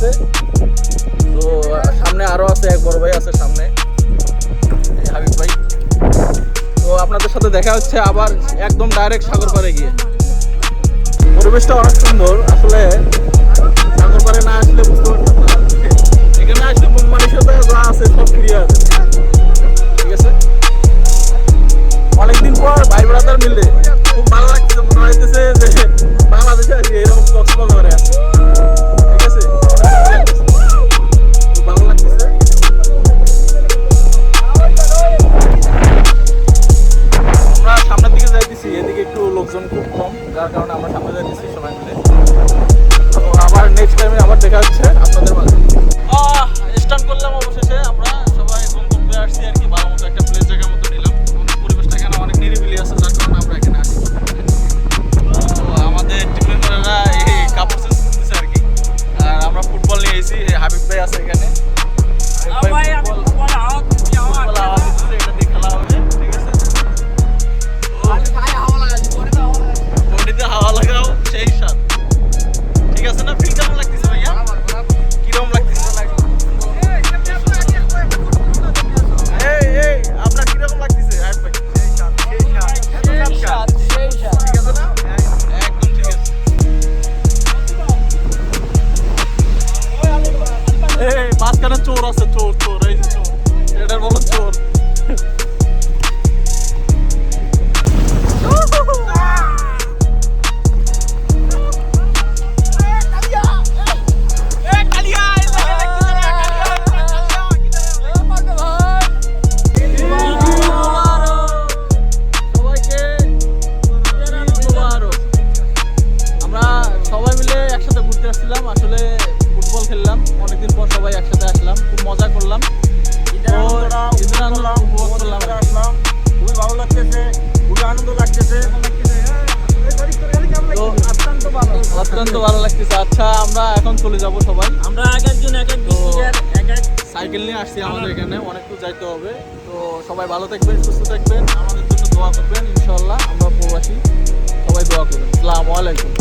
আছে। তো সামনে আরো আছে, এক বড় ভাই আছে সামনে, হাবিব ভাই। তো আপনাদের সাথে দেখা হচ্ছে আবার একদম ডাইরেক্ট সাগর পাড়ে গিয়ে। পরিবেশটা অনেক সুন্দর আসলে, সাগর পাড়ে না আসলে বুঝতে পারতাম না। এখানে আসলে মন মানসিকতা যা আছে সব ফিরিয়ে আছে, ঠিক আছে। অনেকদিন পর ভাই ব্রাদার মিলে খুব ভালো লাগছে, মনে হইতেছে যে বাংলাদেশে আছি এরকম কক্সবাজারে আছে, ঠিক আছে। খুব ভালো লাগতেছে। আমরা সামনের দিকে যাইতেছি, এদিকে একটু লোকজন খুব কম, যার কারণে আমরা সামনে যাইতেছি সবাই মিলে। তো আবার নেক্সট টাইমে আবার দেখা হচ্ছে আপনাদের মাঝে। স্টার্ট করলাম অবশেষে, আমরা সবাই গন্তব্যে আসছি আর কি। ভালো মতো একটা প্লেস জায়গার মতো নিলাম, পরিবেশটা এখানে অনেক নিরিবিলি আছে, যার কারণে আমরা এখানে আসি। তো আমাদের টিম মেম্বাররা এই কাপড় চেঞ্জ করতেছে আর কি। আর আমরা ফুটবল নিয়ে এসেছি, হাবিব ভাই আছে এখানে। এটা দিয়ে খেলা হবে, ঠিক আছে। বডিতে হাওয়া লাগাও, সেই সাথ, ঠিক আছে না? ফিল কেমন লাগতেছে ভাইয়া? কিরকম লাগতেছে? এই আপনার কিরকম লাগতেছে হাবিব ভাই? ঠিক আছে না? একদম ঠিক আছে। এই মাঝখানে চোর আছে, চোর চোর, এই যে চোর, এটার বলো চোর। আসলে ফুটবল খেললাম অনেকদিন পর, সবাই একসাথে আসলাম, খুব মজা করলাম, খুবই ভালো লাগতেছে, খুবই আনন্দ লাগতেছে, অত্যন্ত ভালো লাগতেছে। আচ্ছা আমরা এখন চলে যাব সবাই, আমরা এক একজন এক এক সাইকেল নিয়ে আসছি আমাদের এখানে, অনেক দূর যাইতে হবে। তো সবাই ভালো থাকবেন, সুস্থ থাকবেন, আমাদের জন্য দোয়া করবেন, ইনশাল্লাহ আমরা প্রবাসী, সবাই দোয়া করবেন। আসসালামু আলাইকুম।